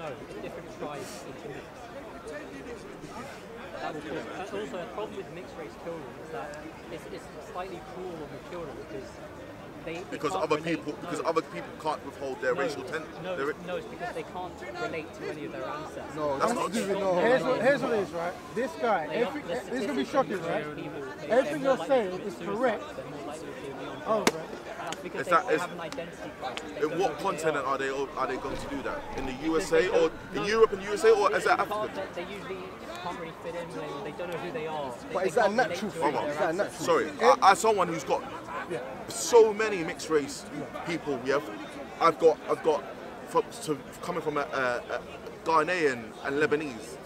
no, different tribes intermix. That will cause, and also a problem with mixed race children is that it's slightly cruel on the children because because other people can't withhold their racial tension. No, it's because they can't relate to any of their ancestors. No, that's not true. No. Here's what it is, right? This guy, this is gonna be shocking, right? Everything you're saying is correct. Oh, right. That's because they have an identity crisis. In what continent are they going to do that? In the USA or in Europe and USA or as African? They usually can't really fit in. They don't know who they are. But is that a natural thing? Is that a natural? Sorry, as someone who's got so many mixed race people, I've got coming from a Ghanaian and Lebanese,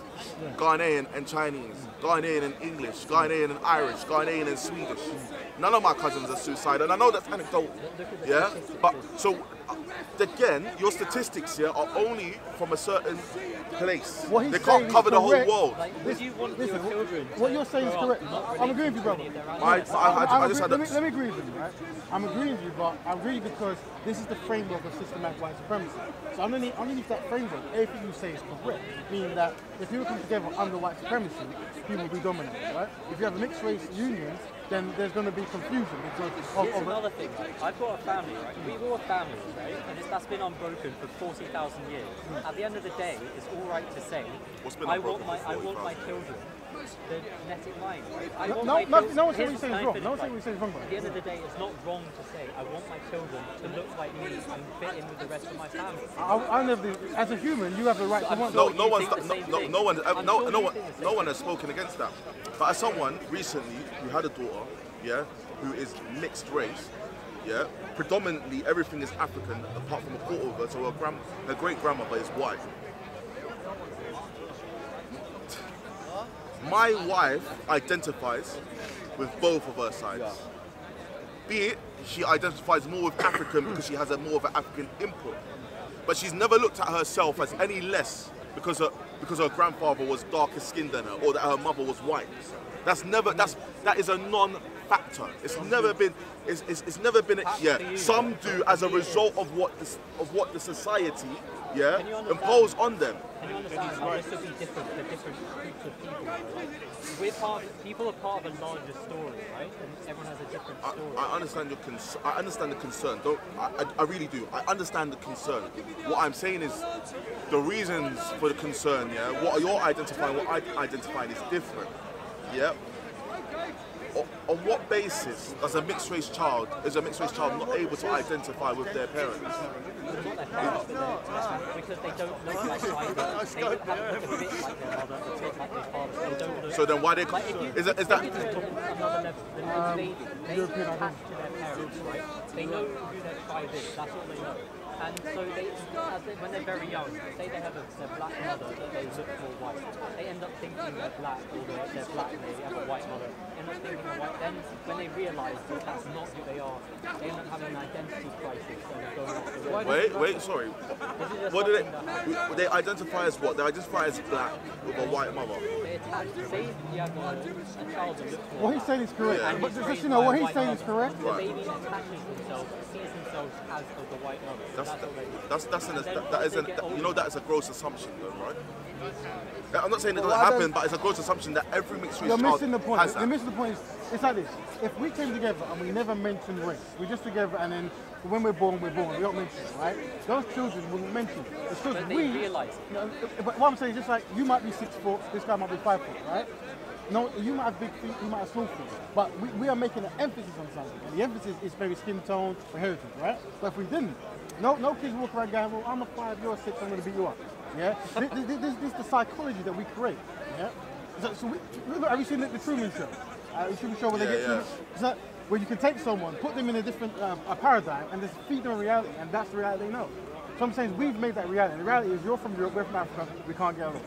Ghanaian and Chinese, Ghanaian and English, Ghanaian and Irish, Ghanaian and Swedish. None of my cousins are suicidal, and I know that's anecdotal, but so again, your statistics here are only from a certain place. They can't cover the whole world. What you're saying is correct. I'm agreeing with you, brother. Let me agree with you, right? I'm agreeing with you, but I agree because this is the framework of systematic white supremacy. So underneath that framework, everything you say is correct, meaning that if people come together under white supremacy, people will be dominated, right? If you have mixed race unions, then there's going to be confusion because of another thing, right? I've got a family, right? We've all families, right? And that's been unbroken for 40,000 years. At the end of the day, it's all right to say, I want my children, the genetic line, right? No one's saying what you're saying is wrong. No one's saying what you're saying is wrong. At the end of the day, it's not wrong to say, I want my children to look like me and fit in with the rest of my family. As a human, you have the right to want. No one has spoken against that. But as someone recently who had a daughter, who is mixed race, predominantly everything is African apart from a quarter of her, so her great grandmother is white. My wife identifies with both of her sides. Be it she identifies more with African because she has more of an African input, but she's never looked at herself as any less because her grandfather was darker skinned than her or that her mother was white. That is a non-factor. It's never been. Some do as a result of what the society impose on them. Can you understand how this would be different for different groups of people? People are part of a larger story, right? And everyone has a different story. I understand your I understand the concern. I really do. I understand the concern. What I'm saying is the reasons for the concern. What you're identifying, what I'm identifying is different. On what basis is a mixed race child not able to identify with their parents? Because they don't look like either. They don't have a bit like their mother, a bit like their father. They don't look. So then why they? Is that? Another level. They attach to their parents, right? They know who their tribe is. That's all they know. And so when they're very young, say they have a black mother that they look more white, they end up thinking they're black, or they're black and they have a white mother, they end up thinking they're white. Then when they realise that that's not who they are, they end up having an identity crisis and going off the road. Wait, sorry. What do they identify as what? They identify as black with a white mother. They attach, say you have a child that looks more what he's saying is correct. But just, what he's saying is correct. The baby attaches themselves, sees themselves as the white mother. That is a gross assumption, though, right? I'm not saying it doesn't happen, but it's a gross assumption that every mixed race child has that. You're missing the point. It's like this. If we came together and we never mentioned race, we're just together and then when we're born, we don't mention it, right? Those children wouldn't mention it. It's because but they realise it. But what I'm saying is just like, you might be 6 foot, this guy might be 5 foot, right? No, you might have big feet, you might have small feet, but we are making an emphasis on something. And the emphasis is very skin tone or heritage, right? But if we didn't, no kids walk around going, well, I'm a 5, you're a 6, I'm going to beat you up. This is the psychology that we create. So have you seen the Truman Show? The Truman Show where they get to where you can take someone, put them in a different paradigm, and just feed them a reality, and that's the reality they know. So I'm saying we've made that reality. The reality is you're from Europe, we're from Africa, we can't get along.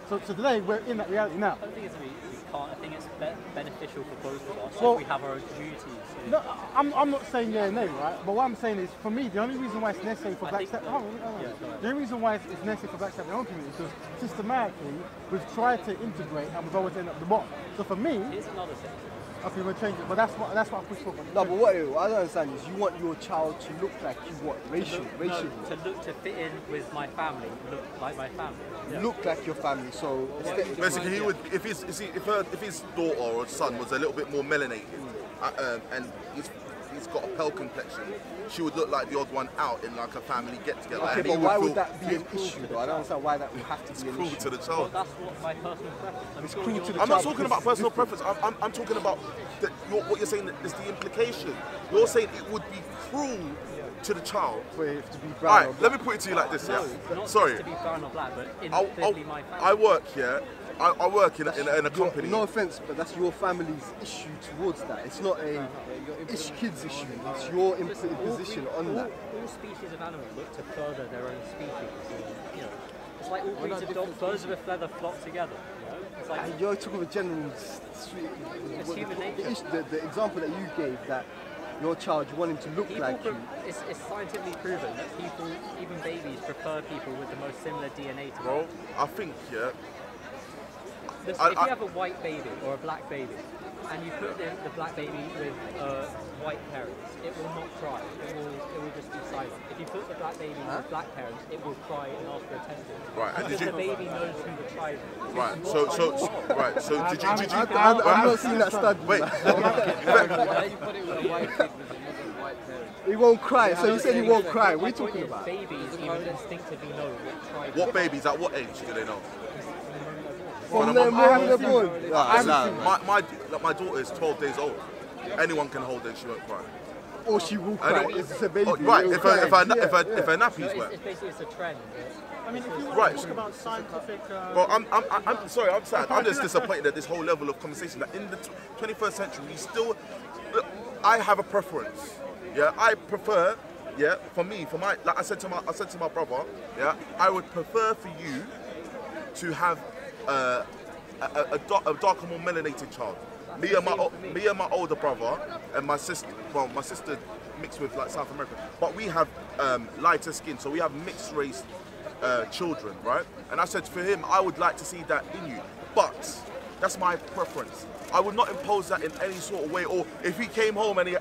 So today we're in that reality now. I don't think I think it's beneficial for both of us if we have our own communities. No, I'm not saying yeah and nay, right? But what I'm saying is, for me, the only reason why it's necessary for black staff, the only reason why it's necessary for black staff in our own community is because systematically we've tried to integrate and we've always ended up at the bottom. So for me, here's another thing. Okay, we'll change it. But that's what I push for. No, but what I don't understand is you want your child to look like you, what? Racially? To fit in with my family, look like my family. Yeah. Look like your family, so... Basically, he would, if his daughter or son was a little bit more melanated, and he's got a pale complexion, she would look like the odd one out in like a family get-together. Okay, but why would that be an issue though? I don't understand why that would have to be an issue. It's cruel to the Well, child. that's what my personal preference. It's cruel to the I'm child. not talking about personal preference. I'm talking about what you're saying is the implication. You're saying it would be cruel to the child. For it to be brown or Alright, black. let me put it to you like this, yeah? Not Sorry. to be brown or black, but infinitely my family. I work here. I work in a company. No offense, but that's your family's issue towards that. It's not a kid's issue. It's your position on that. All species of animals look to further their own species. You know, it's like all breeds of dogs, birds of a feather flock together. You know? It's like, And you're talking about general... It's human nature. The example that you gave, that your child, you want him to look like you. It's scientifically proven that people, even babies, prefer people with the most similar DNA to them. Bro, I think, yeah. Listen, if you have a white baby or a black baby, and you put the black baby with white parents, it will not cry. It will just be silent. If you put the black baby with black parents, it will cry and ask for attention. Right, and because the baby knows who the tribe is. Right, so did you I've not seen that study. Wait. He won't cry, so you said he won't cry. What are you talking about? Babies even instinctively know what tribe. What babies at what age do they know? From the moment they're born. My daughter is 12 days old. Anyone can hold her, she won't cry. Or she will cry. It's a baby. Right, if her nappy's It's wet. basically it's a trend. I mean, if you want Right. to talk about scientific... Well, I'm sorry, I'm sad. I'm just disappointed at this whole level of conversation. That in the 21st century, we still... Look, I have a preference. Yeah, I prefer... Yeah, like I said to my brother, yeah, I would prefer for you to have a darker, more melanated child. Me and my older brother and my sister. Well, my sister mixed with like South America, but we have lighter skin, so we have mixed race children, right? And I said for him, I would like to see that in you, but that's my preference. I would not impose that in any sort of way. Or if he came home and he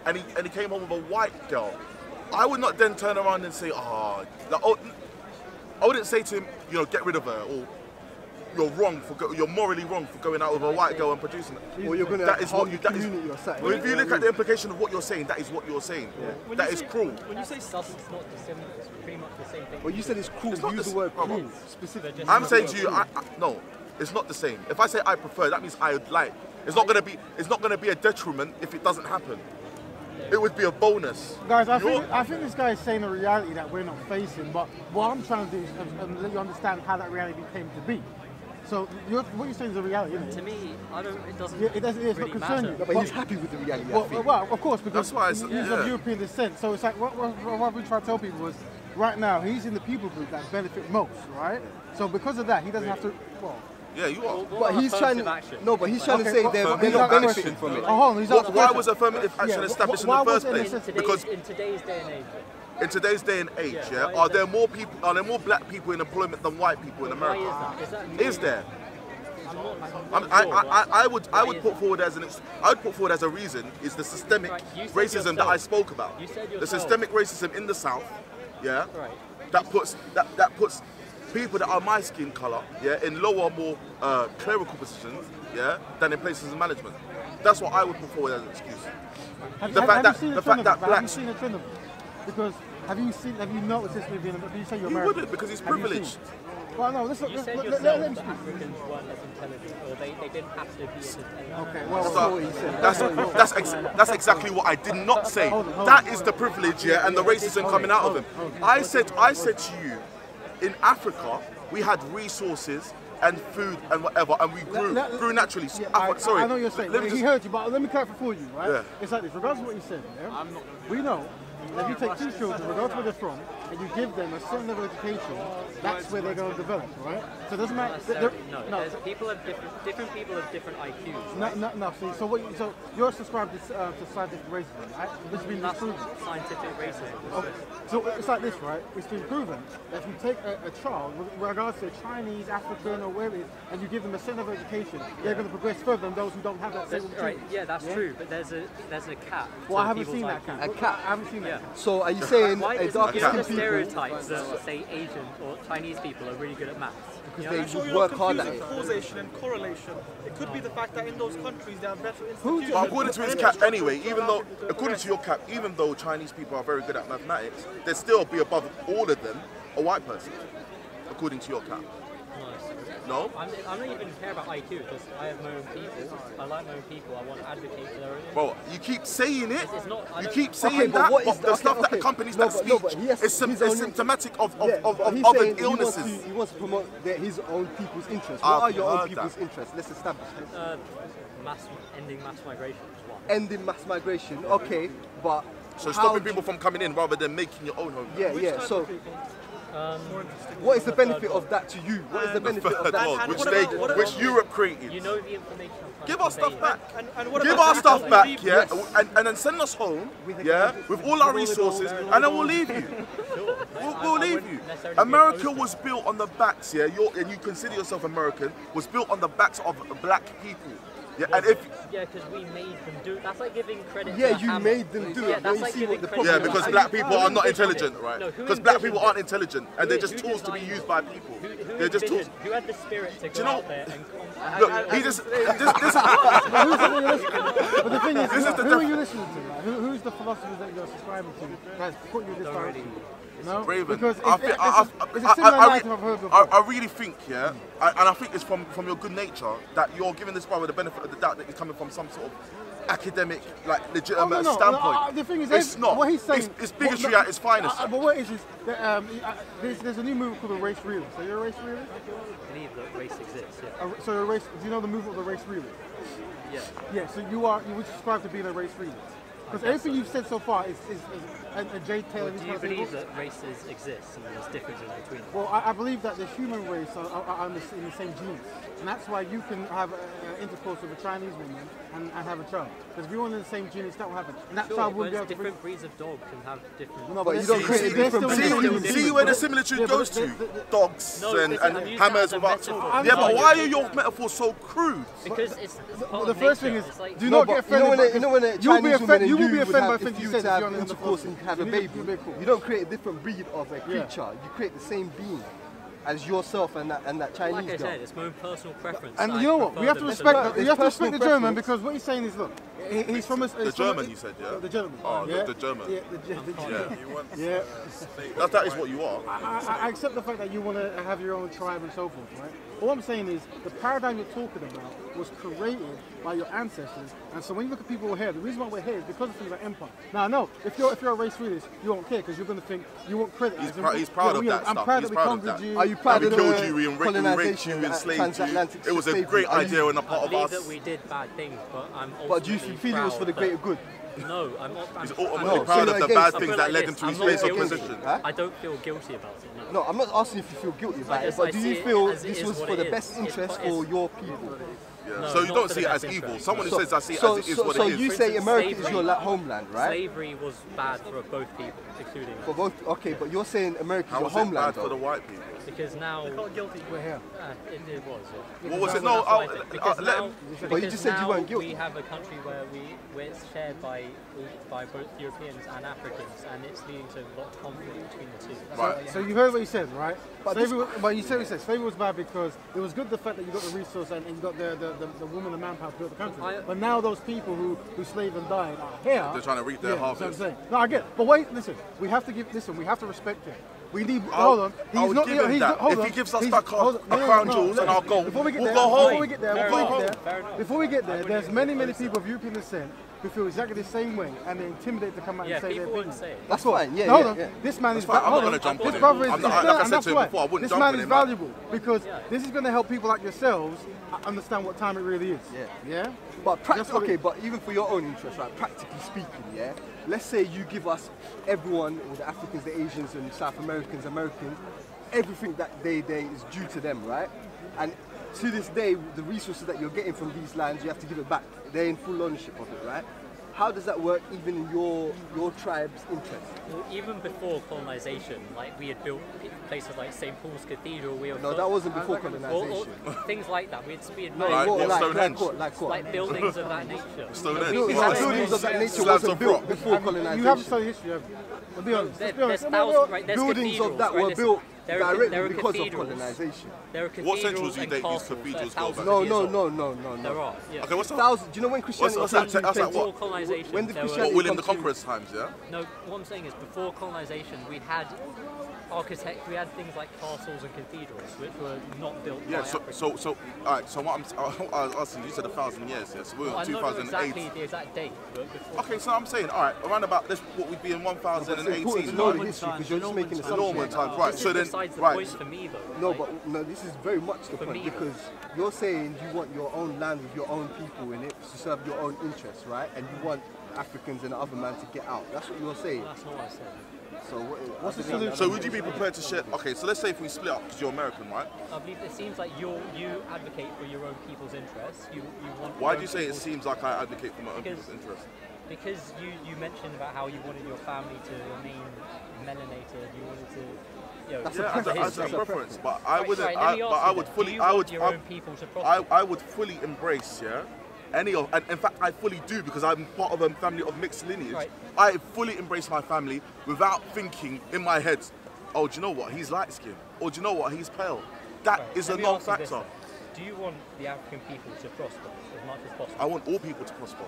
came home with a white girl, I would not then turn around and say, I wouldn't say to him, get rid of her, or you're morally wrong for going out with a white girl and producing it. Or you're going to harm your community or something. Well, if you look at the implication of what you're saying, that is what you're saying. Yeah. That is cruel. When you say substance, it's not dissimilar. It's pretty much the same thing. Well, you said it's cruel. Use the word cruel specifically. I'm saying to you, no, it's not the same. If I say I prefer, that means I would like. It's not going to be a detriment if it doesn't happen. It would be a bonus. Guys, I think this guy is saying a reality that we're not facing, but what I'm trying to do is let you understand how that reality came to be. So what you're saying is a reality, isn't it? To me, it doesn't. It's really not concern you. No, but he's happy with the reality. Well, of course, because that's why he's of European descent. So it's like what we try to tell people is, right now he's in the people group that benefit most, right? So because of that, he doesn't have to. Well, yeah, you are. But he's trying to. No, but he's trying to say they're not benefiting from it. Why was affirmative action established in the first place? Because in today's day and age. In today's day and age, are there more black people in employment than white people in America? Why is that? I would put forward as a reason is the systemic racism that I spoke about. The systemic racism in the South, yeah, that puts people that are my skin color, yeah, in lower, more clerical positions, yeah, than in places of management. That's what I would put forward as an excuse. Have you seen a trend of it? Because have you noticed this within? You say you're American. You wouldn't, because he's privileged. Well, no, you said yourself that Africans weren't as intelligent, or they didn't have to be as intelligent. Okay, well, that's exactly what I did not say. That is the privilege, yeah, and the racism coming out of him. I said to you, in Africa, we had resources and food and whatever, and we grew naturally. I know you're saying. He heard you, but let me clarify for you, right? Yeah. It's like this. Regardless of what you said, yeah, we know that if you take two children, regardless of where they're from, and you give them a certain level of education, that's where they're going to develop, right? So it doesn't matter. No, people have different people have different IQs. No. So you're subscribed to scientific racism, right? Which has been disproven. Scientific racism. Okay. So it's like this, right? It's been proven that if you take a child, with regards to Chinese, African, or wherever it is, and you give them a certain level of education, they're going to progress further than those who don't have that same opportunity. Yeah, that's true. But there's a cap. Well, I haven't seen that cap. A cap? I haven't seen that. So are you saying Why a is dark it skinned the people? stereotypes that say Asian or Chinese people are really good at maths? Because So they you're work not hard at confusing it. causation and correlation. It could be the fact that in those countries there are better institutions. But according to his cap anyway, according to your cap, even though Chinese people are very good at mathematics, they'd still be above all of them a white person, according to your cap. No? I don't even care about IQ because I have my own people. I like my own people. I want to advocate for their own. Bro, you keep saying it. It's not, You keep saying Okay, but that, what but is the stuff okay. that accompanies No, that but- speech no, but he has- is his own- symptomatic of But he's other saying illnesses. He wants to promote his own people's interests. I've What are your own heard people's that. interests? Let's establish this. Ending mass migration is one. Ending mass migration, okay, but So how stopping do people you- from coming in rather than making your own home. Yeah. So, what is the benefit of that to you? What is the benefit of Third that? world, and which what they, about- which Europe created. You know the information I'm trying Give to our stuff convey. back. And what Give about our the stuff people back, leave- yeah, and then send us home, yeah, with all our resources, and then we'll leave you. We'll leave you. America was built on the backs, yeah, and you consider yourself American, was built on the backs of black people. Yeah, and if Yeah, because we made them do it. That's like giving credit Yeah, to you Hammer. made them do it. Yeah, But that's you like see giving what the credit yeah, to because Hammer. black people are not envisioned intelligent, it? right? No, who Because black envisioned people it? aren't intelligent, and they're just Who tools to be designed used it? by people. Who They're just tools. envisioned- Who had the spirit to go you know- out there and Look, he just this But the thing is, This is the who are def- you listening to? Like, who's the philosophers that you're subscribing to that's put you in this direction? No? Raven, Because I it's, think- it's a similar narrative I've heard before. I really think, yeah, and I think it's from your good nature that you're giving this brother the benefit of the doubt that he's coming from some sort of academic, like legitimate standpoint. The thing is, it's not. What he's saying, It's bigotry at its finest. But what is that, there's a new movement called the race realist. So you're a race realist? I believe that race exists, yeah. So you're a race. Do you know the movement of the race realist? Yeah. Yeah. So you would subscribe to being a race realist. Because everything you've said so far is a Jay Taylor. Do these you kind of believe people. that races exist and there's differences between them? Well, I believe that the human race are in the same genus, and that's why you can have intercourse with a Chinese woman and have a child. Because if you're in the same genus, that will happen, and that Sure, child but wouldn't be able to bring. different breeds of dog can have different... No, But you they're don't still- create a they're different still breed. humans. See where the similitude Yeah, but goes to? the- Dogs No, and listen, I'm using hammers that as a without metaphor. tools. I'm Yeah, but sorry. why are your metaphors so crude? Because it's part Well, of the first thing nature. is, It's like, do No, not but get offended. you know when a you'll be Chinese woman offended. and You will be would offended have, by if things you you were said. to have if you're on the intercourse and have a baby, You'll be cool. you don't create a different breed of a creature. You create the same being as yourself and that Chinese like I girl. said, it's my own personal preference. And I you know what? prefer We have to them respect. them. You have to respect personal the German preference. because what he's saying is, look, he's from a. The German, you said, yeah? The German. Oh, yeah? the German. Yeah, the Yeah. yeah. That is what you are. I accept the fact that you want to have your own tribe and so forth, right? All I'm saying is the paradigm you're talking about was created by your ancestors, and so when you look at people who are here, the reason why we're here is because of things like empire. Now, I know if you're a race realist, you won't care because you're going to think you won't credit. He's proud of that I'm stuff. proud He's that we proud of conquered that. you. Are you proud We of killed the you, we raped you, colonization, we enslaved you. transatlantic It was a slavery? great Are you- idea on the I part of believe us. that we did bad things, but I'm But do you ultimately feel it was for the proud greater good? that- No, I'm not. He's I'm ultimately No, proud so of the you're bad against- things I that feel led like him to this, his I'm place not of guilty. position. Huh? I don't feel guilty about it. No. No, I'm not asking if you feel guilty about it, just- but I do see you it feel as it this is was what for it the is. best It's interest what it for is. your people? Yeah. No, So you not don't for see the it as best evil. interest. Someone who says I see it as it is what so it you is. say America is slavery- your homeland, right? Slavery was bad for both people, including For both, okay, but you're saying America is How your was it homeland, bad for the though. white people? because now We're here. it was. Yeah. What was it? That's No, what I think. Because let now, him. But you because just said you now weren't guilty. We have a country where it's shared by both Europeans and Africans, and it's leading to a lot of conflict between the two. Right. So you heard what he said, right? But But you said what he said. Slavery was bad because it was good the fact that you got the resource and you got the woman and manpower to build the country. But now those people who slaved and died are here. They're trying to reap their Yeah, that's what I'm harvest. saying. No, I get it. But wait, listen. We have to respect him. We need. I'll- Hold on. I would give him that. If he gives us back our crown jewels and our gold, before we get we'll there, go before home. we get there, Fair before we enough. get Fair there, enough. before we get there, there's many people of European descent who feel exactly the same way and they're intimidated to come out Yeah, and say their people opinion. wouldn't say it. That's fine, yeah, No, hold yeah, on. yeah. This man is fine. I'm not hold gonna on. jump on This him. brother is I'm not- is like there, I and said that's to him why. before, I wouldn't This jump man on is him. valuable because this is going to help people like yourselves understand what time it really is. Yeah. Yeah. But That's what okay, it- but even for your own interest, right? Practically speaking, yeah. let's say you give us everyone, all the Africans, the Asians and South Americans, everything that they is due to them, right? And to this day, the resources that you're getting from these lands, you have to give it back. They're in full ownership of it, right? How does that work even in your tribe's interest? Well, even before colonization, like we had built places like St. Paul's Cathedral. No, that wasn't before colonization. Or things like that. We'd made Like buildings of that nature. Buildings of that nature wasn't built before colonization. You haven't studied history, have you? Let's be honest. There's thousands, right? There's Buildings of that were built directly because of colonization. There are What centuries cathedrals do you and think these castles cathedrals that are go back? thousands of years old. No. There are. Yeah. Okay, what's that? Thousands. Do you know when Christianity What's that? That's like Before what? colonization, When did there were- Christianity- William the Conqueror's times, yeah? No, what I'm saying is before colonization, we had we had things like castles and cathedrals, which were not built by Yeah, Africans. so alright, so what I was asking, you said 1,000 years, yeah? So we're I in don't know 2008. exactly the exact date, but before. Okay, so I'm saying, alright, around about this, what we'd be in It's important 1018, to know the right? history because you're just making The assumptions. Norman times, right? This So is then, besides the right. point for me, though. No, like, but no, this is very much the For point me, because you're saying you want your own land with your own people in it to serve your own interests, right? And you want Africans and the other man to get out. That's what you're saying. that's not what I said. So What's the solution? So would you be prepared to share? Okay, so let's say if we split up, because you're American, right? I believe it seems like you advocate for your own people's interests. You want. Why your do you own say it people's- seems like I advocate for my own Because- people's interest? Because you mentioned about how you wanted your family to remain melanated. You wanted to. That's Yeah, a preference. as a That's a preference, but I Right, wouldn't. right, let me ask But I you would then, fully. do you I want would. your own people to prosper? I would fully embrace, yeah, any of, and in fact I fully do because I'm part of a family of mixed lineage. Right. I fully embrace my family without thinking in my head, oh, do you know what, he's light skinned, or do you know what, he's pale. That Right, is a let me ask you this non-factor. then. Do you want the African people to prosper as much as possible? I want all people to prosper.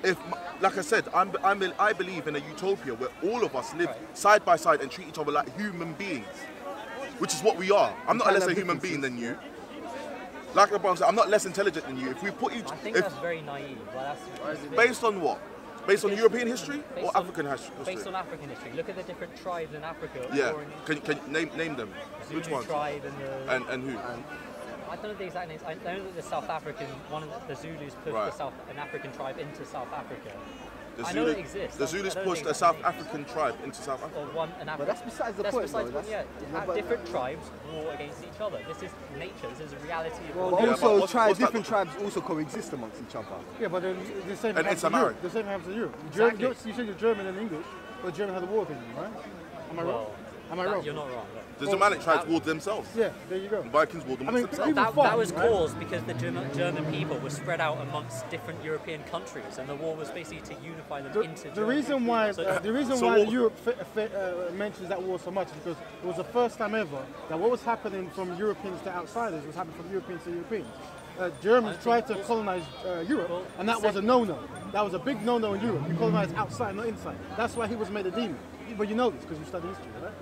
If, like I said, I believe in a utopia where all of us live side by side and treat each other like human beings, which is what we are. I'm not a lesser human being than you. Like the brother said, I'm not less intelligent than you. If we put each, I think that's very naive. Like that's based on what? Based on Based- European history based or on- African history? Based on African history. Look at the different tribes in Africa. Yeah. Or in Can you name them? Zulu Which ones? tribe and the. And who? I don't know the exact names. I know that the South African, one of the Zulus pushed Right. an African tribe into South Africa. The I know it exists. The I Zulus don't pushed think a South it's- African tribe into South Africa. Or an African. But that's besides the That's point, besides though. the point, That's- yeah. yeah, but- Different tribes war against each other. This is nature. This is a reality of But what Yeah, also, but what's different tribes also coexist amongst each other. Yeah, but then the same And happens it's in Europe. American. The same happens in Europe. Exactly. You said you're German and English, but German has a war opinion, right? Am I wrong? Well, Am I wrong? You're not wrong. The Germanic tribes warred themselves. Yeah, there you go. The Vikings warred I amongst mean, themselves. people That fought, was right? caused because the German people were spread out amongst different European countries, and the war was basically to unify them into The Germany. reason why So- So what- Europe mentions that war so much is because it was the first time ever that what was happening from Europeans to outsiders was happening from Europeans to Europeans. Germans tried to colonize Europe, Well, and that was a no-no. That was a big no-no in Europe. You colonize outside, not inside. That's why he was made a demon. But you know this because you study history, right?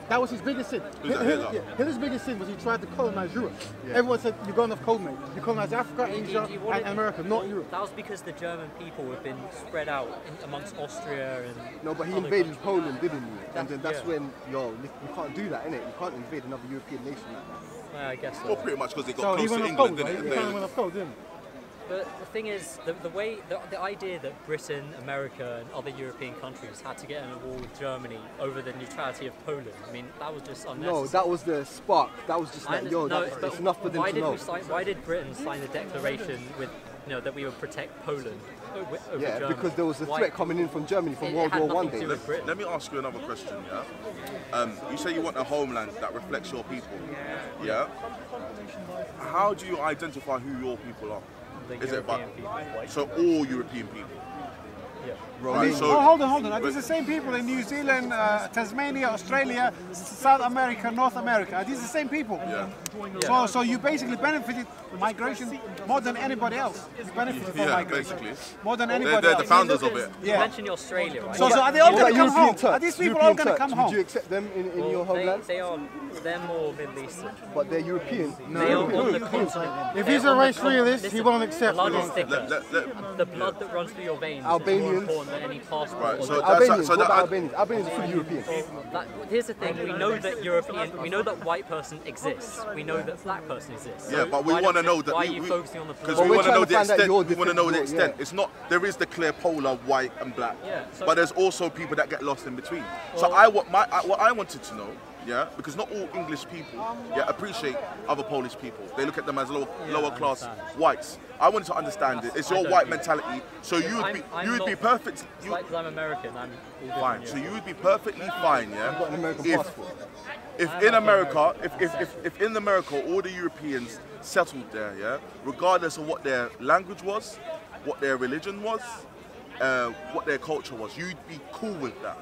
That was his biggest sin. Who's that, Hitler? Hitler's biggest sin was he tried to colonize Europe. Everyone said, you're going off code, mate. You colonize Africa, Asia, He wanted- and America, not Europe. That was because the German people have been spread out amongst Austria and. No, but he other invaded countries. Poland, didn't he? And then that's Yeah. when, you can't do that, innit? You can't invade another European nation like that. I guess so. Well, pretty much because they So got he close went to off England, code, right? didn't He they? kind of went off code, didn't he? But the thing is, the idea that Britain, America, and other European countries had to get in a war with Germany over the neutrality of Poland, I mean, that was just unnecessary. No, that was the spark. That was just like, yo, No, that's but it's enough for them why to did know. Why did Britain sign the declaration with, that we would protect Poland over Yeah, Germany? because there was a Why- threat coming in from Germany from It World had War One nothing to days. do with Britain. Let me ask you another question, yeah? You say you want a homeland that reflects your people, yeah? How do you identify who your people are? The Is it European people, white So all European people. Yeah. Right, so, Oh, hold on. Are these the same people in New Zealand, Tasmania, Australia, South America, North America? Are these the same people? yeah. So you basically benefited migration more than anybody else. You benefited from Yeah, migration basically. more than They're anybody the else. founders of it. You Yeah. mentioned Australia, right? So are they all What going about to come European home? Turks? Are these people European all going to Turks, come would home? you accept them in your Well, homeland? they're more Middle Eastern. But they're European. They are on the continent. If They're he's a on the race realist, he listen, won't accept blood it. is thicker. Let- The blood that runs through your veins. Albanians important than any passport. Right, or so the- that's- Albanians, so what that- about Albanians? Albanians are fully European. Here's the thing: we know that we know that white person exists. We know that black person exists. Yeah, So but we why want to don't know that why are you focusing on the because But we we're want to trying know to the find out extent. your We want to know the different people, extent. It's not there is the clear polar white and black, Yeah, so- but there's also people that get lost in between. So Well- what I wanted to know, yeah, because not all English people appreciate other Polish people. They look at them as lower I class understand. whites. I wanted to understand it. It's I your don't white either. mentality. So you would be not- perfect. It's like 'cause I'm American. I'm all Fine. different, So yeah. you would be perfectly fine, yeah. I've got an American if, passport. if I'm in not America, American. if in America all the Europeans settled there, yeah, regardless of what their language was, what their religion was, what their culture was, you'd be cool with that,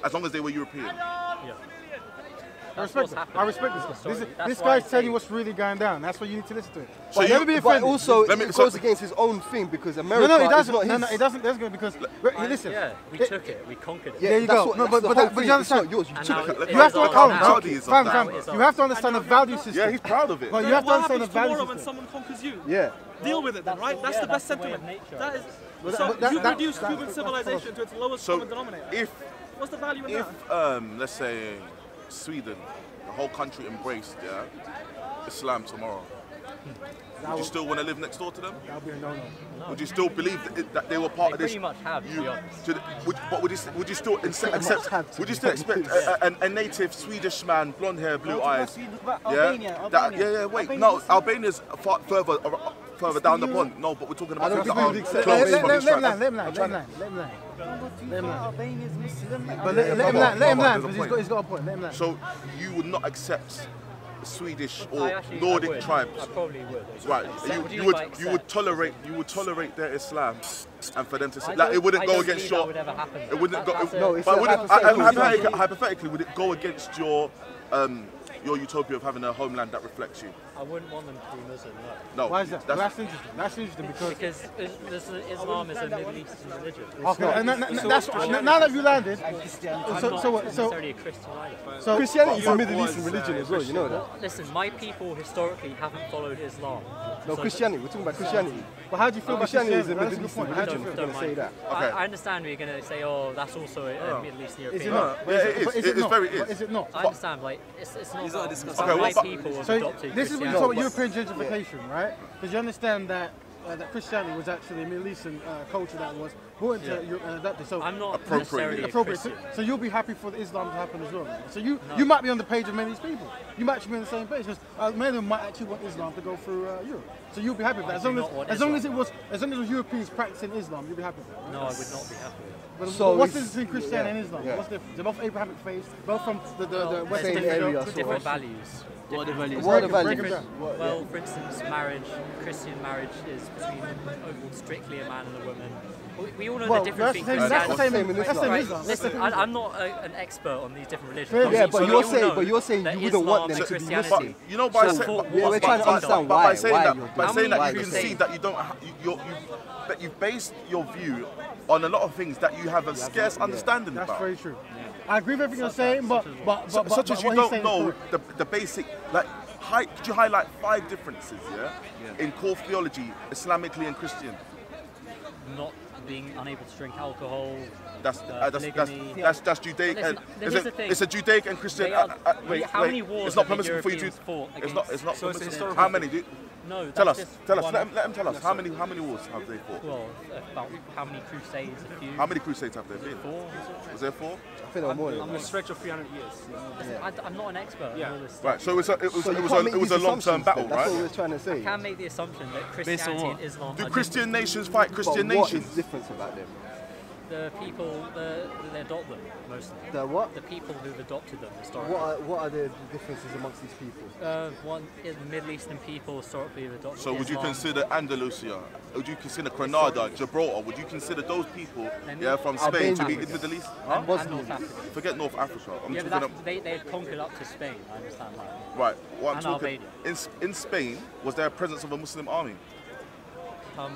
as long as they were European. Yeah. I That's respect what's this. happened. I respect this. Historically. That's This why I guy's telling say- you what's really going down. That's why you need to listen to it. So But you- never be But offended. also, Let me- it so- goes against his own thing because No, America no, it is doesn't. not No, his. no, it doesn't. That's good because listen. Yeah, we took it. We conquered it. Yeah, There you that's go. what- No, that's but the but whole that- but thing. you It's not understand. yours. You And took now it. it You have is to our understand. now. Saudi is Fam, of fam, that. you have to understand the value system. Yeah, he's proud of it. But you Then have to what understand the happens value tomorrow when system. someone conquers you? Yeah. Deal with it then, right? That's the best that's the way of sentiment. nature. That is. But So that- you've that- reduced that- human civilization to its lowest So common denominator. if What's the value in that? let's say Sweden, the whole country embraced Islam tomorrow, would you still want to live next door to them? That'll be a no-no. Would you still believe that they were part They of this? pretty much have, to be honest. But would you still accept? Would you still expect a native Swedish man, blonde hair, blue eyes? Albania. Yeah. Wait, no, Albania's far further down the pond. No, but we're talking about don't people think that we are would accept close Let from him Israel. land. Let him land. Let him land. Let him land. Albania is Muslim. But let him land. Let him land There's a because he's got a point. Let him land. So you would not accept Swedish I or actually Nordic would. tribes? I probably would. Right, What do you mean by would accept? tolerate their Islam, and for them to say I like it wouldn't I go don't against believe that your. would ever happen. It wouldn't go. That's No, it's But a would it, hypothetical. hypothetically, would it go against your utopia of having a homeland that reflects you? I wouldn't want them to be Muslim, no. No. Why is that? That's interesting. That's interesting because. Because Islam is a Middle Eastern religion. Okay, and now that you landed, I'm so not so necessarily a Christian either. so Christianity is a Middle Eastern religion as well, you know that. Well, listen, my people historically haven't followed Islam. No, So- Christianity, we're talking about Christianity. But how do you feel about Christianity is a Christianity? Middle That's a good Eastern point. How do you religion, feel? if you're going to say that. I, Okay. I understand you're going to say, oh, that's also a Middle Eastern European. Is it not? Yeah, it is. But It's not? very But is. is it not? I understand, like, it's not about Okay, my what about- people have So adopted this is what you Christianity. talk about European gentrification, right? Because you understand that that Christianity was actually a Middle Eastern culture that was brought into Europe and adapted. So I'm not Appropriate. necessarily a appropriate. So, Christian. so you'll be happy for the Islam to happen as well. Right? So you might be on the page of many of these people. You might actually be on the same page because many of them might actually want Islam to go through Europe. So you'll be happy with that. do not want As long as it was Europeans practicing Islam, you'll be happy with that. Right? No, I would not be happy with it. But So what's the it's- difference between Christianity and Islam? yeah. What's the difference? They're both Abrahamic faiths, both from the Well, West same Indian area, Europe. so Different values. What are the values? What are the Break values? them down. Well, for instance, marriage, Christian marriage is between strictly a man and a woman. We all know Well, the difference that's between the same Christianity. in That's Islam. same in Islam. Listen, I'm not an expert on these different religions. Fair, Yeah, Obviously, but we you're all saying- know but you're saying that you wouldn't want Islam them and to be Christianity. But you know, by So saying, for- but- Yeah, we're but- trying to but- understand but why- by saying why that, you're by doing saying it. that How you many concede crusades? that you don't, that you've based your view on a lot of things that you have a scarce understanding That's about. very true. I agree with everything you're saying, but Such as you what he's don't saying is know correct. the basic, like, could you highlight 5 differences, in core theology, Islamically and Christian? Not being unable to drink alcohol. That's polygamy. Judaic. Listen, here's the thing. It's a Judaic and Christian. They are- Wait, how many wars it's not have the permissible for you to. Europeans fought It's not. against- It's not So it's a permissible. historical How many? No, Tell that's us. just Tell us. one- Let them tell us. How many wars have they fought? Well, about how many crusades? A few. How many crusades have there been? 4? Was there 4? I think there were more than On that. a stretch of 300 years. Listen, I'm not an expert on all this stuff. Right. So it was So you can't make a these long-term assumptions battle, then. That's what right? we're trying to say. I can make the assumption that Christianity and Islam Do are Christian nations fight But Christian what is nations? different about them? the people that adopt them, mostly. The what? The people who've adopted them historically. What are the differences amongst these people? One is Middle Eastern people historically have adopted So would you Islam. consider Andalusia? Would you consider Granada, Gibraltar? Would you consider those people, Then from Spain to be in Albanians. the Middle East? and Huh? North Africa? Forget North Africa. I'm Yeah, but talking that's, they had conquered up to Spain, I understand that. right. What I'm and talking in Spain, was there a presence of a Muslim army? I'm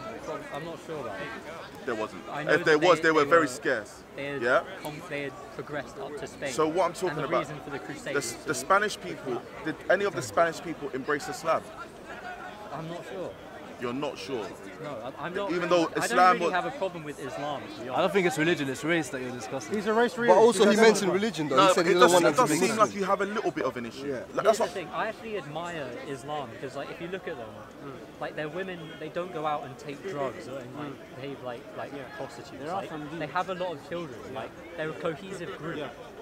not sure about it. There wasn't. I know If there that was, they- they were they very were- scarce. They had, Yeah. they had progressed up to Spain. So what I'm talking and the about, reason for the Crusades. the Spanish people, did any of the Spanish people embrace Islam? I'm not sure. You're not sure. No, I'm not. Even though I Islam don't really was- have a problem with Islam, to be I don't honest. think it's religion, it's race that you're discussing. He's a race But realist. also he doesn't mentioned want- religion though. No, He said he it doesn't does, want it them to does be seem Muslim. like you have a little bit of an issue. Yeah. Like, Here's that's the what, thing. I actually admire Islam because, like, if you look at them, like, they're women. They don't go out and take drugs or and, like behave like prostitutes. Like, they have a lot of children. Like, they're a cohesive group.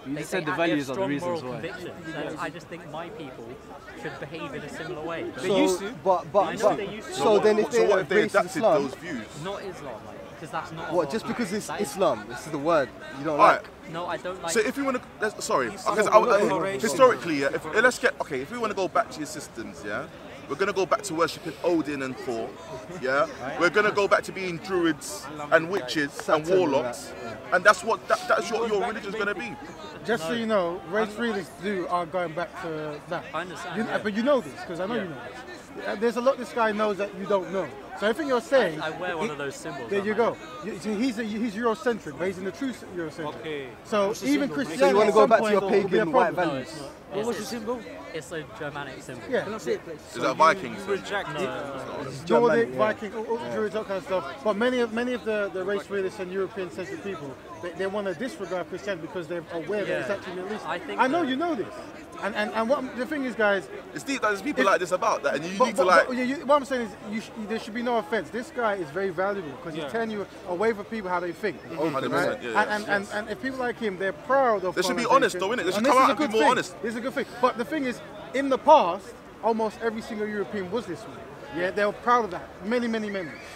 You They just said the have values are the strong reasons moral why. convictions, and I just think my people should behave in a similar way. They used to. I know they used to. So then if so they what if they embrace adapted Islam, those views? Not Islam, like, because that's not. what? our- Just because it's that is- Islam, this is the word you don't Alright. like. No, I don't like. So if you want to, sorry, because Interracial. historically, yeah, let's get okay. If we want to go back to your systems, yeah, we're gonna go back to worshiping Odin and Thor, yeah. We're gonna go back to being druids and witches and Saturn, warlocks, and that's what that's what your religion's gonna be. Just so you know, race realists are going back to that. I understand, You- yeah. But you know this, because I know Yeah. you know this. There's a lot this guy knows that you don't know. So everything you're saying... I wear one of those symbols. There don't you I? go. He's Eurocentric, but he's in the true Eurocentric. Okay. So even Christianity So you want to at go some back to point your will be a pagan white problem. No, values? it's not. What was the symbol? It's a Germanic symbol. Yeah. Is that Vikings? Reject it. Nordic, Germanic, yeah. Viking, all Druids, that kind of stuff. But many of the race realists and European-centric people, they want to disregard Christianity because they're aware that it's Yeah. actually at least. I know think you know this, and what the thing is, guys. It's deep. There's people like this about that, and you But, need to like. what I'm saying is, there should be no offense. This guy is very valuable because he's telling you a way for people how they think. 100%, yeah, And if people like him, they're proud of. They should be colonization. honest though, innit? They should And come this out is a and be good more thing. honest. This is a good thing. But the thing is, in the past, almost every single European was this way. Yeah, they were proud of that. Many.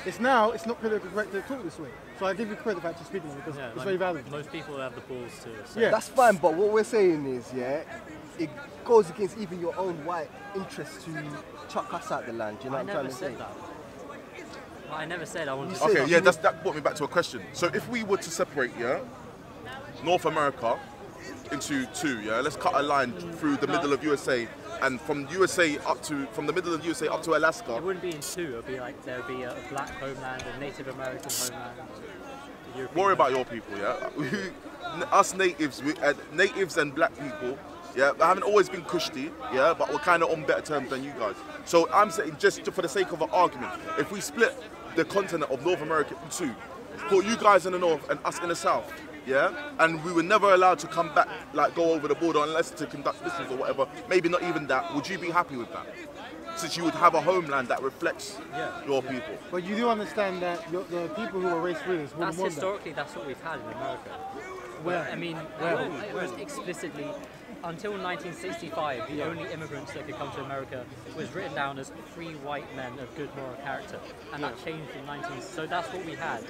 It's now, it's not politically correct to talk this way. So I give you credit for actually speaking because Yeah, it's like, very valuable. Most people have the balls to say. Yeah. That's fine, but what we're saying is, yeah, it goes against even your own white interests to chuck us out the land. You know I what I'm never trying to say? said that. I never said I wanted to. said- Okay, yeah, that brought me back to a question. So if we were to separate, yeah, North America into two, yeah, let's cut a line through the middle of USA, and from the middle of USA up to It Alaska. wouldn't be in two. It would be like there would be a black homeland, a Native American homeland. a European Worry about homeland. your people, yeah. Us natives, natives and black people, yeah, I haven't always been cushy, yeah, but we're kind of on better terms than you guys. So I'm saying, just for the sake of an argument, if we split the continent of North America in two, put you guys in the north and us in the south, yeah, and we were never allowed to come back, like go over the border unless to conduct business or whatever, maybe not even that, would you be happy with that? Since you would have a homeland that reflects your people. But you do understand that the people who are race realists wouldn't That's want that. historically that's what we've had in America. Where? I mean, it was explicitly until 1965. The only immigrants that could come to America was written down as free white men of good moral character, and that changed in 19. So that's what we had.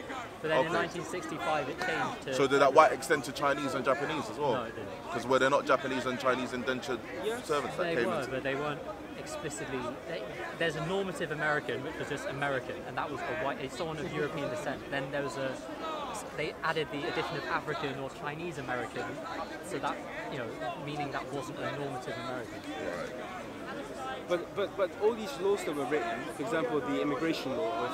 But then in 1965, it changed to. So did that white extend to Chinese and Japanese as well? No, it didn't. Because were there not Japanese and Chinese indentured servants that They came were, into? but they weren't explicitly. There's a normative American, which was just American, and that was a white, it's someone of European descent. Then there was they added the addition of African or Chinese American, so that, you know, meaning that wasn't a normative American. But all these laws that were written, for example, the immigration law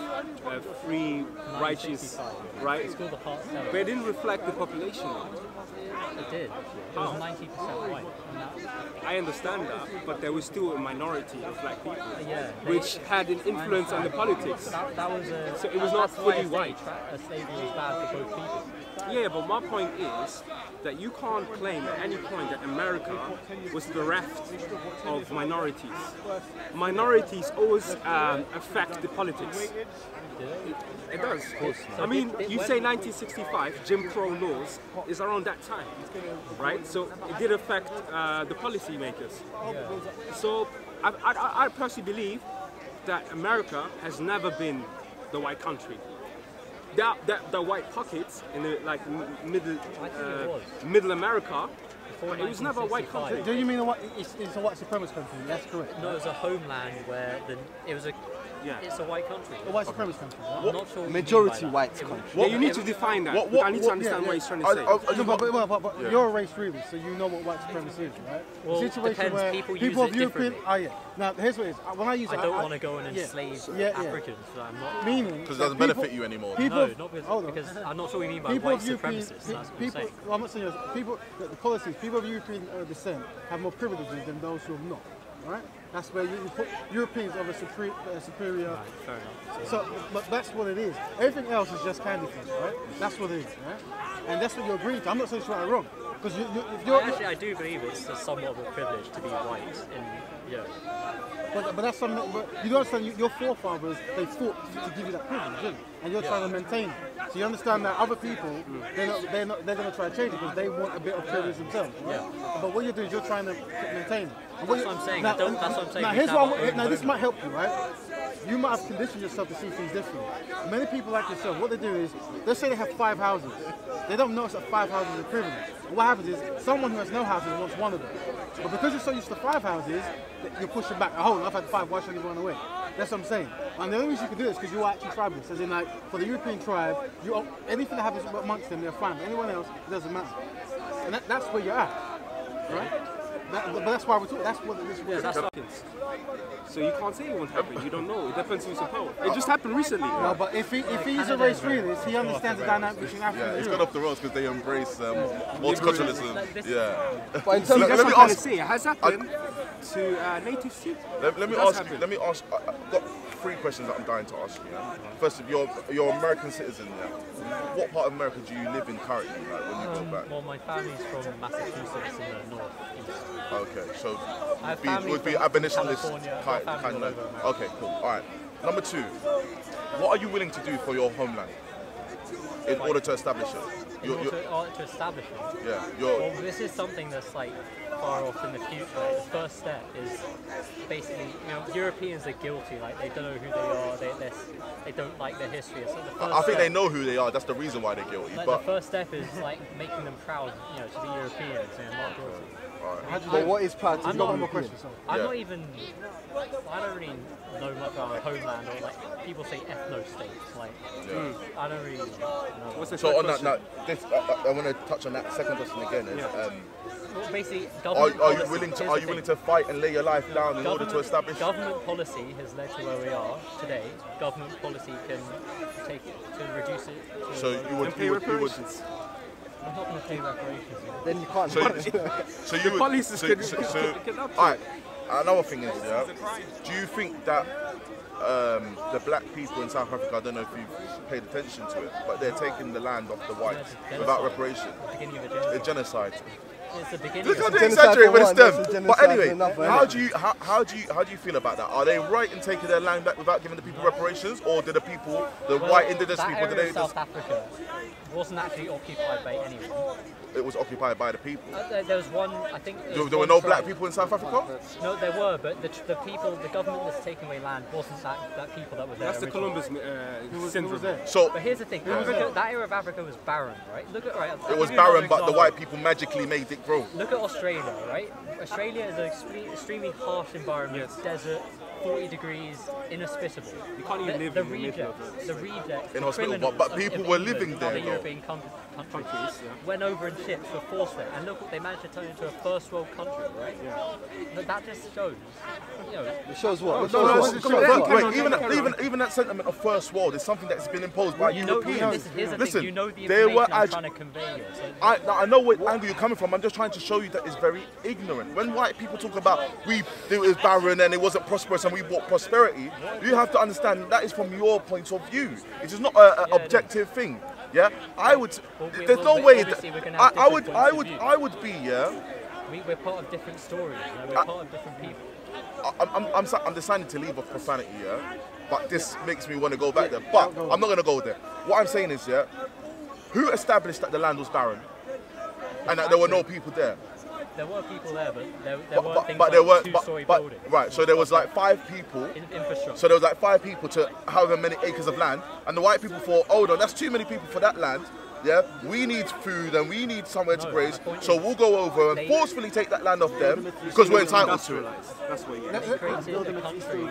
of free, righteous, 1965. right? It's called the Heart But Stellar. it didn't reflect the population. It did. It was 90% white. And that, I understand that, but there was still a minority of black people, yeah, which had an influence on the politics. that was a. So it was not that's why fully white. Slavery was bad for both people. Yeah, but my point is that you can't claim at any point that America was bereft of minorities. Minorities always affect the politics. It does. I mean, you say 1965, Jim Crow laws is around that time, right? So it did affect the policymakers. So I personally believe that America has never been the white country. The white pockets in the middle America, Before it was never a white 1965. country. Do you mean it's a white supremacist country? That's correct. No, it was a homeland where it was a. Yeah. It's a white country. A white supremacist country. Right? I'm not sure what you mean Majority by that. white It was- country. Yeah, you need to define that. I need to understand what he's trying to say. No, but you're a race realist, so you know what white supremacy is, right? Well, The situation depends. where People use people it of European. differently. Now, here's what it is. When I use it, I don't want to go and yeah. enslave Yeah. Africans. So I'm not. Meaning. Because it doesn't benefit you anymore. People No, of- not hold on. because I'm not sure what you mean by People white of European, supremacists. That's what I'm people, saying. well, I'm not saying this. People, the policies, people of European descent have more privileges than those who have not, right? That's where you put Europeans of a superior. Right, fair enough. So, but that's what it is. Everything else is just candy for us, right? That's what it is, right? And that's what you agree to. I'm not saying it's right or wrong. Because if you're Actually, I do believe it's somewhat of a privilege to be white in Europe. But that's something. But you don't understand. Your forefathers, they fought to give you that privilege, didn't they? And you're trying to maintain it. So you understand that other people, they're going to try to change it because they want a bit of privilege themselves. Right? Yeah. But what you're doing is you're trying to maintain it. That's what I'm saying. That's what I'm saying. Now this might help you, right? You might have conditioned yourself to see things differently. Many people like yourself, what they do is, let's say they have 5 houses. They don't notice that 5 houses is a privilege. And what happens is, someone who has no houses wants one of them. But because you're so used to 5 houses, you're pushing back. Oh, I've had 5, why should I give one away? That's what I'm saying. And the only reason you can do this is because you are actually tribalist. As in, like, for the European tribe, anything that happens amongst them, they're fine. But anyone else, it doesn't matter. And that's where you're at, right? But that's why we're talking. That's what this was. That's so you can't say it won't happen. You don't know. It depends who's in power. It just happened recently. No, but if he's a race realist, he understands the dynamic between Africa and It's Europe. got off the roads because they embrace multiculturalism. Yeah. But in terms See, of that's what I'm trying to say. It has happened to natives too. Let me ask. I've got 3 questions that I'm dying to ask you. Yeah? First, you're an American citizen. Yeah. What part of America do you live in currently? Like when you go back? Well, my family's from Massachusetts in the north. Okay, so I have would family be from abolitionist California, kind family of. all over America. Okay, cool. All right. Number 2, what are you willing to do for your homeland in order to establish it? In order to establish it. Yeah. Well, this is something that's like far off in the future. Like, the first step is basically, Europeans are guilty. Like they don't know who they are. They don't like their history. So the first I think they know who they are. That's the reason why they're guilty. Like but the first step is like making them proud, to be Europeans and not guilty. But what is proud to I'm be not European? I'm not even. I don't really know much about homeland or like people say ethno states. Like I don't really know. So on that note, I want to touch on that second question again. Is, well, basically, are you willing to fight and lay your life down in order to establish? Government policy has led to where we are today. Government policy can take it to reduce it. So you would. I'm not going to pay reparations. Then you can't. So you would. All right. Another thing is, do you think that the black people in South Africa, I don't know if you've paid attention to it, but they're taking the land off the whites without reparation? The beginning of a genocide. It's the beginning. Look how they exaggerate when it's them. But anyway, how do you feel about that? Are they right in taking their land back without giving the people reparations, or did the people, white indigenous people, did they? South Africa wasn't actually occupied by anyone. It was occupied by the people. There was one, I think. There were no black people in South Africa? No, there were, but the government that's taking away land wasn't that people that were there. That's the Columbus syndrome. But here's the thing, that era of Africa was barren, right? It was barren, but the white people magically made it grow. Look at Australia, right? Australia is an extremely harsh environment, desert, 40 degrees, inhospitable. You can't even live in the middle of it. The rejects, inhospitable, but people were living there. Other European countries went over in ships, were forced there, and look what they managed to turn into a first world country, right? But that just shows, It shows what? Even that sentiment of first world is something that's been imposed by Europeans. Listen, you know the information I'm trying to convey here. So I know what angle you're coming from. I'm just trying to show you that it's very ignorant. When white people talk about it was barren and it wasn't prosperous and we brought prosperity, you have to understand that is from your point of view. It is not an objective thing. Yeah, I would. There's no way that I would be. Yeah. We're part of different stories. We're part of different people. I'm deciding to leave off profanity. Yeah, but this makes me want to go back there. But I'm not going to go there. What I'm saying is, who established that the land was barren and that there were no people there? There were people there, but there weren't things like two-story buildings. Right, so there was like 5 people. Infrastructure. So there was like 5 people to however many acres of land, and the white people thought, oh no, that's too many people for that land. Yeah, we need food and we need somewhere to graze, so we'll go over and forcefully take that land off them because we're entitled to it. That's what you They created a country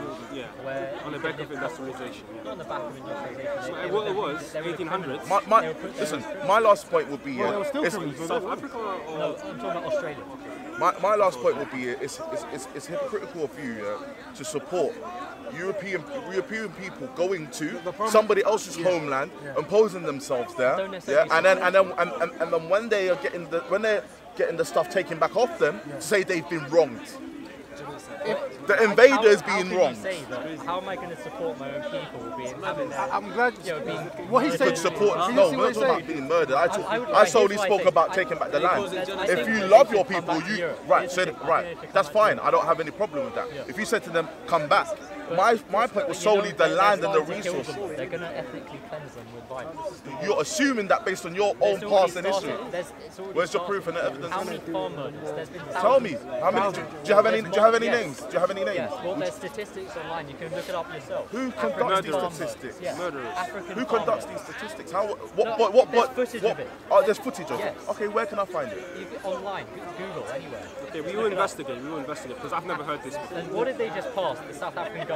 where on the back of industrialization. Not on the back of industrialization. What it was, 1800s. Listen, my last point would be South Africa or... No, I'm talking about Australia. My last point would be it's hypocritical of you to support European people going to somebody else's homeland, imposing themselves there, and then when they're getting the stuff taken back off them, to say they've been wronged. the invader is being how wrong. Can you say that, how am I going to support my own people being having their, I'm glad being what he You said. could support. Did you No, see we're what not he talking about said? being murdered. I I solely here's what I spoke think. about taking back the land. I If think you that love they your should come people, back to you Europe. right. Here's So the thing, I right, think they should that's come back to fine. I don't have any problem with that. Yeah. If you said to them, come back. My point was But you know, solely the they're land and the starting to kill resources. them. They're going to ethnically cleanse them with violence. You're assuming that based on your own It's already past and history. started. It's already Where's your started. proof and evidence? How many farm murders? There's been thousands. Tell me, how many? Do you have any? Do you have any Yes. names? Do you have any names? Yes, well, there's statistics online. You can look it up yourself. Who African conducts these farm statistics? murders. Yes. Murderers. African Who farm conducts murders. these statistics? How? There's footage of it. Oh, there's footage of it. Yes. Okay, where can I find it? Online, Google, anywhere. Okay, we will investigate. We will investigate because I've never heard this before. And what did they just pass? The South African government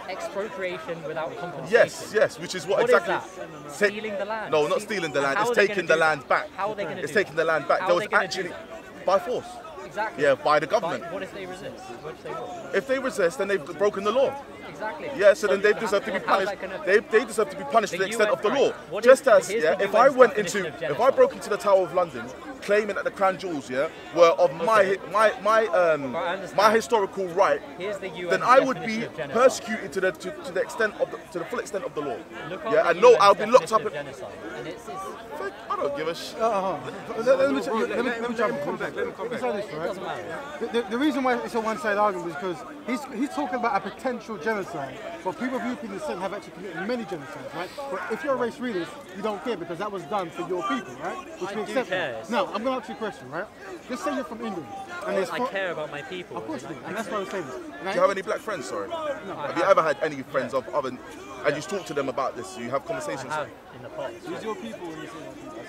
expropriation without compensation. Yes, which is what What is exactly? that? Ta- Stealing the land. No, not stealing the land. How It's are they taking gonna the do land that? back. How are they going to do It's taking the land back. How There are was they gonna actually do that? by force. Exactly. Yeah, by the government. What if they resist? Which they will. If they resist, then they've broken the law. Exactly. Yeah, so then they deserve to be how's punished. that gonna- They deserve to be punished to the The extent of the UN law. right. What Just is- as here's yeah, the if I UN's went definition into, of if I genocide. broke into the Tower of London, claiming that the crown jewels, yeah, were of my historical right, Here's the UN's then I would definition be of genocide. persecuted to the extent of to the full extent of the law. Look up Yeah, the and no, UN's I'll be locked up. definition of genocide. And it's I don't give a shit. Let me jump Let him come back. Let him come Let me back. say this, it right? doesn't matter. The reason why it's a one-sided argument is because he's talking about a potential genocide, but people of European descent have actually committed many genocides, right? But if you're a race realist, you don't care because that was done for your people, right? Which I we do accept. care. Now, I'm going to ask you a question, right? Just say you're from England, and there's I care about my people. Of course you do, and that's why I'm saying this. Do you have any black friends? Sorry. Have you ever had any friends of other? And you talk to them about this. You have I conversations. have in the past. Who's your people when you say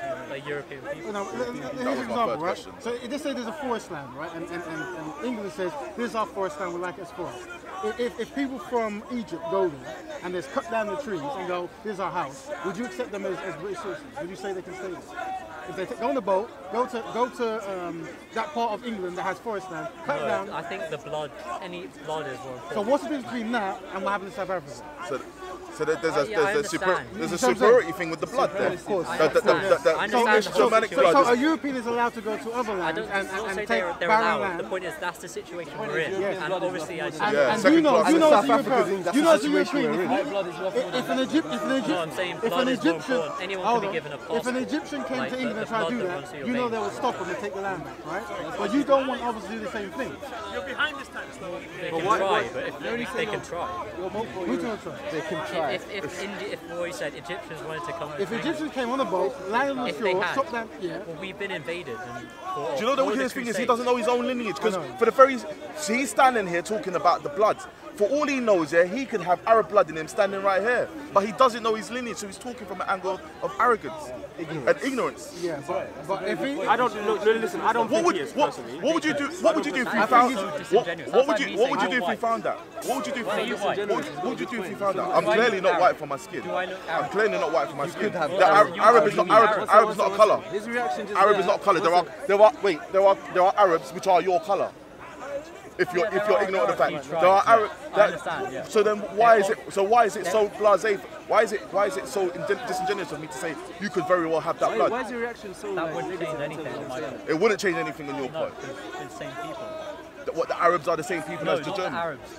that? Like European people. No, here's an was my example, third right? question. So just say there's a forest land, right? And England says, this is our forest land, we like it as forest. If people from Egypt go there and there's cut down the trees and go, this is our house, would you accept them as British citizens? Would you say they can stay there? If they go on the boat, go to that part of England that has forest land, cut No, down. I think any blood is more important. So what's the difference between that and what happens in South Africa? So there's I understand. there's a superiority thing with the blood there. Of course. I The understand English the whole Germanic situation. blood So a is European is allowed to go to other I lands don't and say take they're barren allowed. land. The point is that's the situation we're in. Yes. And obviously I And, Yeah, and second you know, class. you know, South as a Africa's in European, that you know, as a situation European, we're in. if an Egyptian, No, I'm saying if an blood is more Egyptian, important. Anyone can hold be on. given a If an passport. Egyptian came Like to England the and tried to do blood that runs that, through your you know veins. they will stop them and take the land back, right? But you don't want others to do the same thing. They can try, but if they can try. Who's going to try? They can try. If Roy said Egyptians wanted to come, If Egyptians came on a boat, landed on the if they shore, had, stopped them, yeah. well, we've been invaded. And Do you know the weirdest thing is he doesn't know his own lineage because for the very so he's standing here talking about the blood. For all he knows, yeah, he could have Arab blood in him standing right here, but he doesn't know his lineage, so he's talking from an angle of arrogance and ignorance. Yeah, but if he, I don't look. Listen, I don't What think would he is what, personally. what would you do? What would you do if you I found? think he's so What, disingenuous. what That's would like you me What would you saying do if you're you found that? What would you do? Why are you white? What would you do if you found that? I'm Do I clearly look not Arab? white for my skin. Do I look I'm Arab? clearly not white for my skin. have The that. Arab is not Arab. Arab is not a color. His reaction just Arab is not color. There are Arabs which are your color. If you're ignorant of the fact, there are Arab. I understand, yeah. So then why is it so blasé? Why is it so disingenuous of me to say you could very well have that Why blood? is your reaction so That like, wouldn't change negative anything on my part. It wouldn't change anything on your No, part. because they're the same people. What the Arabs are the same people No, as the not the Germans. Arabs.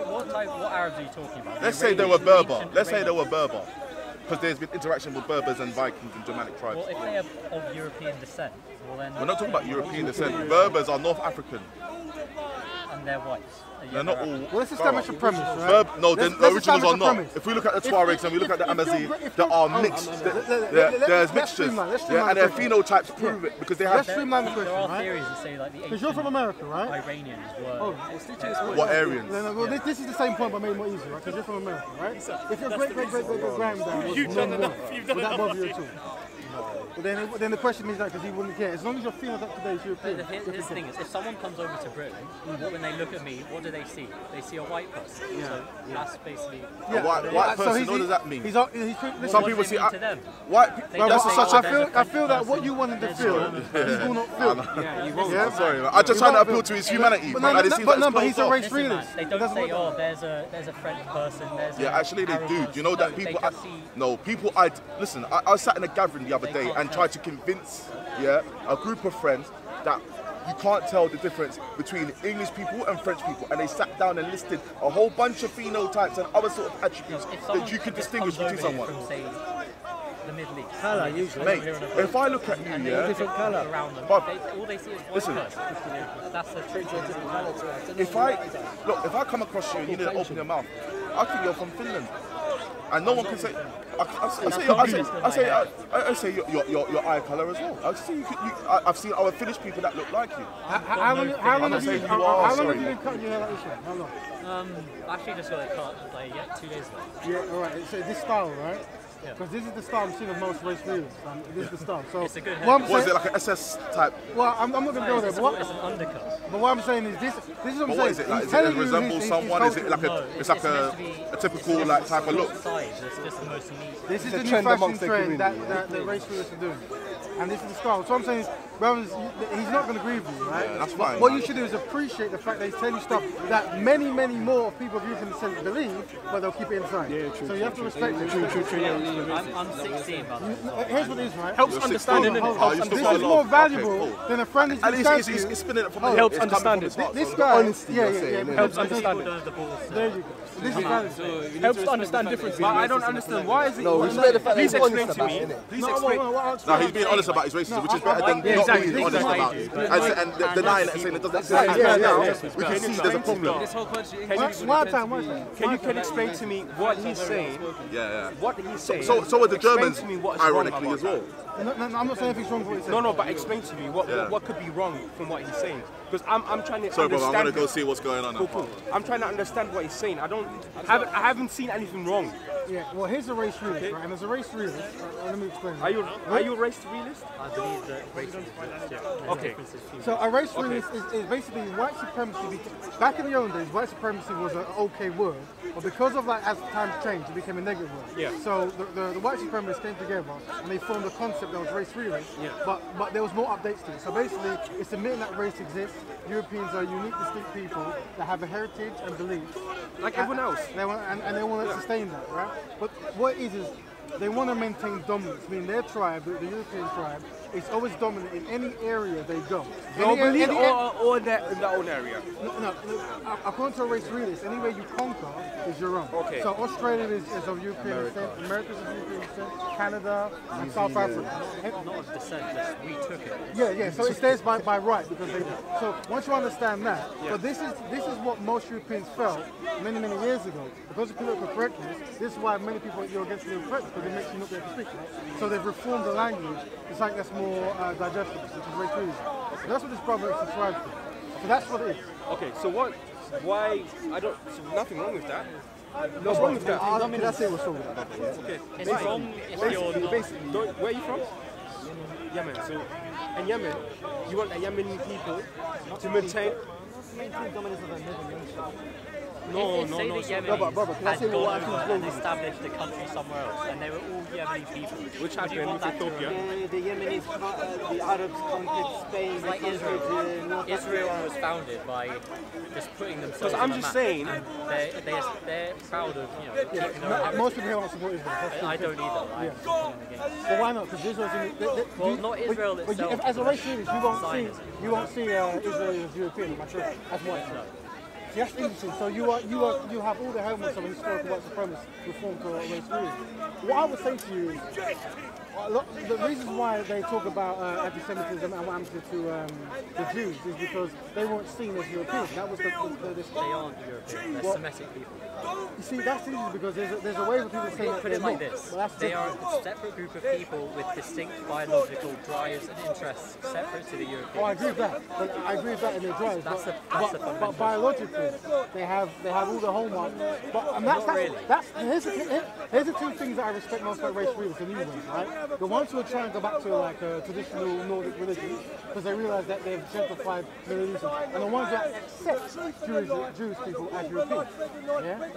What Arabs are you talking about? Let's The say they were Iranians, Berber. ancient Let's say they Iranians. were Berber. Because there's been interaction with Berbers and Vikings and Germanic tribes. Well, if they are of European descent, well then. We're not talking about European descent. Berbers are North African. And they're white. They're not all. well, let's establish a premise, right? No, the Let's originals establish are a not. premise. If we look at the Tuaregs and we look at the if you're- Amazigh, if there you're- are oh, mixed. let's There's mixtures. streamline, let's Yeah, and their streamline the phenotypes prove it because they Let's have. streamline the There question, are right? theories that say like the Because you're from America, right? Iranians were. Oh, What Aryans? No, well, this is the same point, but made more easy, right? Because you're from America, right? If your great-great-great-great-granddad was non-white, would that bother you at all? But then the question is that because he wouldn't care. As long as your feelings up to date, you're European. Here's the thing: is if someone comes over to Britain, when they look at me, what do they see? They see a white person. So that's basically. A white person, what does that mean? Some What people does it see mean to them? white. They Well, don't That's say, such oh, a. there's I feel that French what you wanted to person, feel, there's he will not feel. Yeah, you won't. Yeah? I'm sorry, man. I'm just trying to appeal to his humanity. But But it seems like it's but he's a closed off. race Listen, man, realist. they It don't doesn't say, work oh, there's a French person, there's Yeah, a actually they Arab do. person. You know that No, people. They just see, No, people. Listen. I was sat in a gathering the other day can't and tell. tried to convince, a group of friends that you can't tell the difference between English people and French people, and they sat down and listed a whole bunch of phenotypes and other sort of attributes that you could distinguish between someone. From, say, the Middle East. Colour, usually. Mate, if I look at you, yeah, different colour. Around them, But- all they see is white listen. person. That's the truth. if I come across you and you didn't open your mouth, I think you're from Finland, and no one can say. I say your eye colour as well. I've seen our Finnish people that look like you. How long have you been cutting your hair like this one? How long? Actually, just got it cut like 2 days ago. Yeah, alright. So this style, right? Because this is the style I'm seeing of most race realists. This is the style. So It's a good what I'm Was saying- it like an SS type? Well, I'm not going to go there. It's But an undercut. what I'm saying is this is what I'm But saying. what is it like? He's Is it telling you resemble his someone? Is it culture. like No, it's like meant to be- a typical like type of look? Size, it's just the most neat. This is a the new trend fashion amongst the trend that community, the race realists are doing. And this is the style. So what I'm saying is, brothers, he's not going to agree with you, right? Yeah, that's fine, What man. you should do is appreciate the fact that he's telling you stuff that many more people of European descent believe, but they'll keep it inside. Yeah, true, so you have to respect it. I'm 16, by the way. Here's what it is, right? Helps You're understanding, 16. innit? Oh, Helps you still This got a is lot more of- valuable okay, cool. than a friend At who least stands to it's you. spinning it from Oh, the helps it's coming from understand his it. heart, This so- guy, honesty, you're saying, yeah, Helps but- understand People it. don't have the balls to There you go. This is valuable. Helps understand differences. But I don't understand. Why is it? No, respect the fact that Please he's honest explain to about me. it, innit? Please No, explain. No, he's being honest about his racism, which is better than Yeah, not exactly. being honest about it and denying it and saying it doesn't exist. Yeah, Now yeah. we can see there's a problem. This whole country. One time. Can you explain to me what he's saying? Yeah. What he's saying. So are the Explain Germans, to me what's wrong ironically about as well. No, I'm not saying anything's wrong with what he said. No, but explain to me what could be wrong from what he's saying. Because I'm trying to Sorry, brother, I'm gonna understand. go see what's going on. Cool. I'm trying to understand what he's saying. I haven't seen anything wrong. Yeah, well, here's a race realist, right? And as a race realist, let me explain. Are you a race realist? I believe that racism is Okay. So a race realist is basically white supremacy. Back in the old days, white supremacy was an okay word, but because of as times changed, it became a negative word. Yeah. So the white supremacists came together and they formed a concept that was race realist. Yeah. But there was more updates to it. So basically, it's admitting that race exists. Europeans are unique, distinct people that have a heritage and beliefs. Like everyone else. They want, and they want to sustain that, right? But what it is they want to maintain dominance. I mean, their tribe, the European tribe, is always dominant in any area they go. Globally or in their own area? No, according to a race realist, anywhere you conquer is your own. Okay. So Australia is of European descent, America is of European descent, Canada, and South Africa. not of descent, just we took it. Yeah, so it's theirs by right because they. So once you understand that, but this is what most Europeans felt many years ago. Because of political correctness, this is why many people you're against political correctness because it makes you not be able to speak. Right? So they've reformed the language to something that's more digestible, which is race realism. So that's what this brother subscribes to. So that's what it is. Okay, so why, so nothing wrong with that. What's wrong with that? Can I say what's wrong with that? Okay. It's wrong if you're not. Where are you from? Yemen. So, in Yemen, you want the Yemeni people to maintain. If say the Yemenis brother, can I had say what I gone think is over wrong and with it? established a country somewhere else, and they were all Yemeni people, Which would you happened want with that to Ethiopia? remain? The Yemenis, the Arabs conquered Spain. Like they Israel. conquered, North Israel Africa. was founded by just putting themselves. Because I'm on the just map, saying- and they're proud of keeping their own Most people here won't support Israel. That's I don't either. I'm against. But why not? Because Israel's in. Well, not Israel but itself. as a race realist, Zionism. you won't see Israel as European. That's white. See, that's interesting. So you have all the helmets of historical white supremacists reformed to a race realism. What I would say to you is, the reasons why they talk about anti-Semitism and what happened to the Jews is because they weren't seen as Europeans. That was They aren't European. They're Semitic people. You see, that's interesting because there's a way of people saying that Put they're it like not. this: But that's they are different. a separate group of people with distinct biological drives and interests, separate to the Europeans. Oh, I agree with that. But I agree with that in their drives. That's But the but fundamental. biologically, they have all the hallmarks. But and Not really. Here's the two things that I respect most about race realists anyway, right? The ones who are trying to go back to like a traditional Nordic religion because they realise that they've gentrified Middle East, and the ones that accept Jewish people as Europeans. Yeah.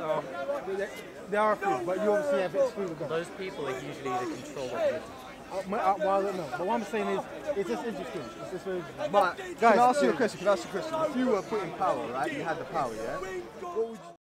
There are a few, but you obviously have excluded them. Those people are usually the control of religion. Well, I don't know. But what I'm saying is, it's just interesting. It's just very interesting. But Guys, can I ask you a question? If you were put in power, right? You had the power, yeah? What would you